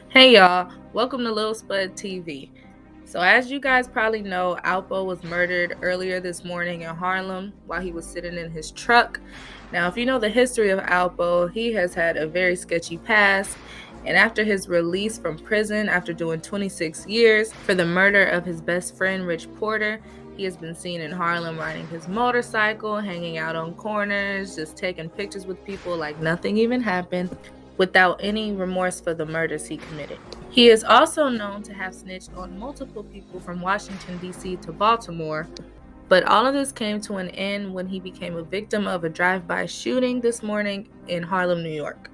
Hey y'all, welcome to Lil Spud TV. So as you guys probably know, Alpo was murdered earlier this morning in Harlem while he was sitting in his truck. Now, if you know the history of Alpo, he has had a very sketchy past. And after his release from prison after doing 26 years for the murder of his best friend, Rich Porter, he has been seen in Harlem riding his motorcycle, hanging out on corners, just taking pictures with people like nothing even happened, without any remorse for the murders he committed. He is also known to have snitched on multiple people from Washington, D.C. to Baltimore, but all of this came to an end when he became a victim of a drive-by shooting this morning in Harlem, New York.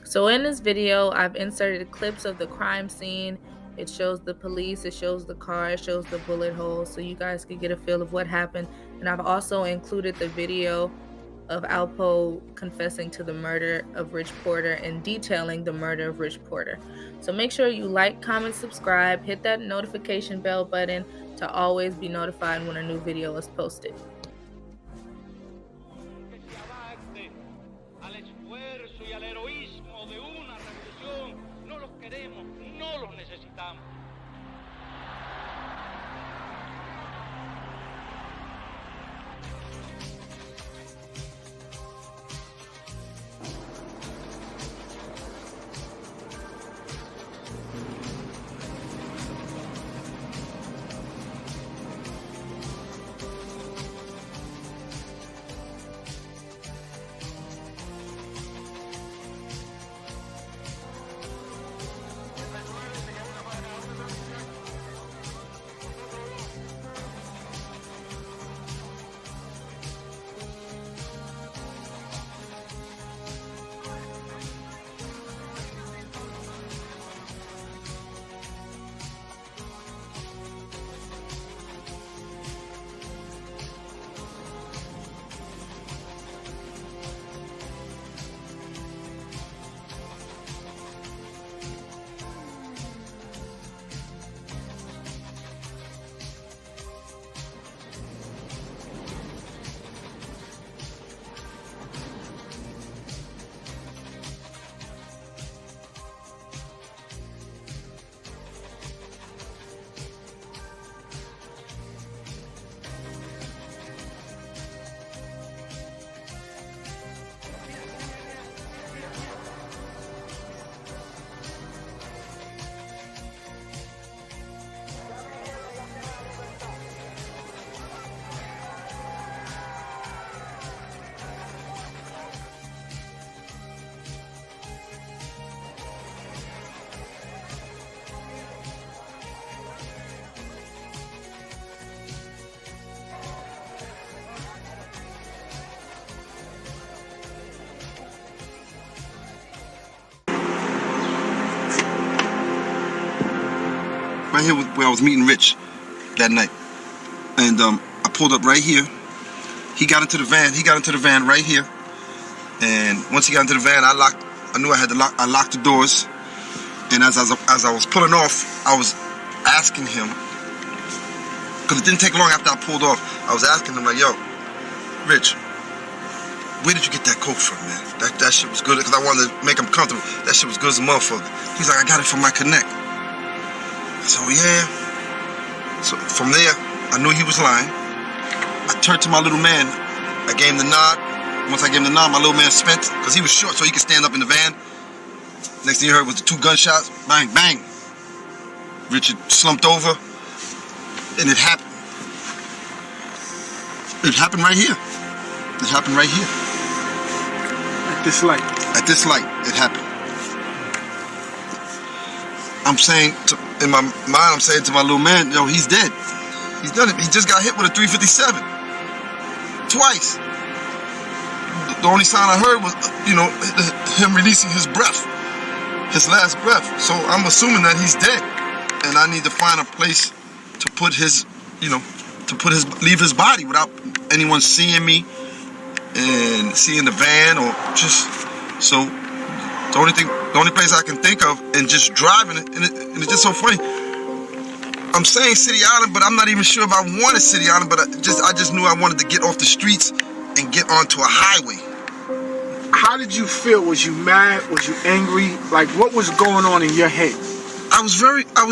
So in this video, I've inserted clips of the crime scene. It shows the police, it shows the car, it shows the bullet holes, so you guys can get a feel of what happened. And I've also included the video of Alpo confessing to the murder of Rich Porter and detailing the murder of Rich Porter. So make sure you like, comment, subscribe, hit that notification bell button to always be notified when a new video is posted. Right here where I was meeting Rich that night, and I pulled up right here. He got into the van. He got into the van right here, and once he got into the van, I knew I had to lock. I locked the doors, and as I was pulling off, I was asking him, because it didn't take long after I pulled off. I was asking him like, "Yo, Rich, where did you get that coat from, man? That shit was good," because I wanted to make him comfortable. That shit was good as a motherfucker. He's like, "I got it from my connect." So yeah, so from there, I knew he was lying. I turned to my little man. I gave him the nod. Once I gave him the nod, my little man spent, because he was short, so he could stand up in the van. Next thing you heard was the 2 gunshots. Bang, bang. Richard slumped over, and it happened. It happened right here. It happened right here. At this light. At this light, it happened. I'm saying, in my mind, I'm saying to my little man, yo, he's dead. He's done it. He just got hit with a .357. Twice. The only sound I heard was, him releasing his breath. His last breath. So I'm assuming that he's dead. And I need to find a place to put his, leave his body without anyone seeing me and seeing the van or just, so the only place I can think of, and just driving it, and it's just so funny. I'm saying City Island, but I'm not even sure if I wanted City Island, but I just knew I wanted to get off the streets and get onto a highway. How did you feel? Was you mad? Was you angry? Like, what was going on in your head? I was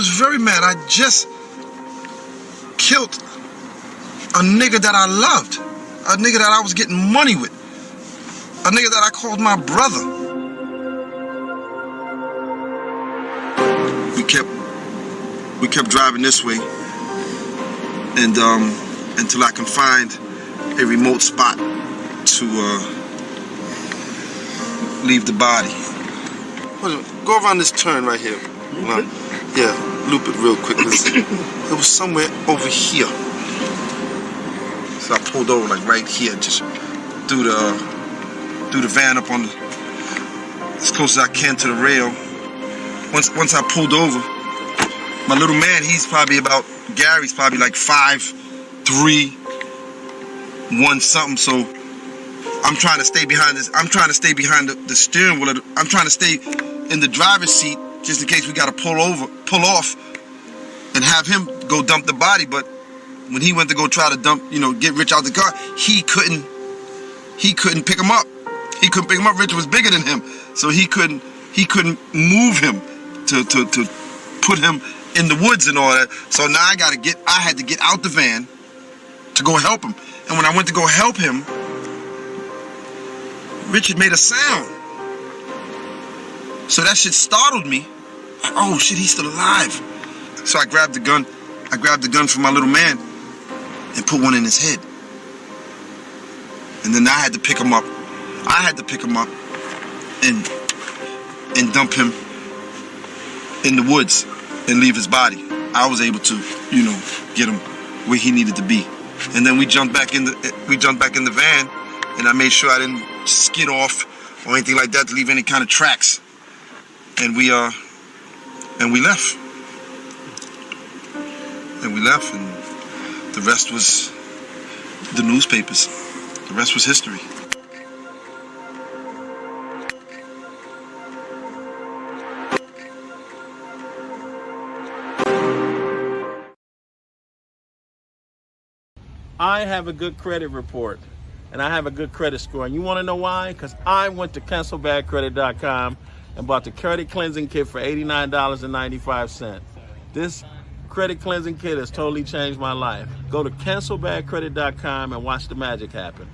very mad. I just killed a nigga that I loved, a nigga that I was getting money with, a nigga that I called my brother. We kept driving this way, and until I can find a remote spot to leave the body. Go around this turn right here. Yeah, loop it real quick. It was somewhere over here. So I pulled over like right here, just threw the van up on as close as I can to the rail. Once I pulled over, my little man, Gary's probably like 5'3", 1 something. So I'm trying to stay behind this. I'm trying to stay behind the steering wheel. I'm trying to stay in the driver's seat just in case we got to pull off, and have him go dump the body. But when he went to go try to get Rich out the car, he couldn't pick him up. He couldn't pick him up. Rich was bigger than him, so he couldn't move him to put him in the woods and all that. So now I had to get out the van to go help him. And when I went to go help him, Richard made a sound. So that shit startled me. Like, oh shit, he's still alive. So I grabbed the gun. I grabbed the gun from my little man and put one in his head. And then I had to pick him up. I had to pick him up and dump him in the woods and leave his body. I was able to, get him where he needed to be. And then we jumped back in the van, and I made sure I didn't skid off or anything like that to leave any kind of tracks. And we left. And the rest was the newspapers. The rest was history. I have a good credit report, and I have a good credit score. And you want to know why? Because I went to cancelbadcredit.com and bought the credit cleansing kit for $89.95. This credit cleansing kit has totally changed my life. Go to cancelbadcredit.com and watch the magic happen.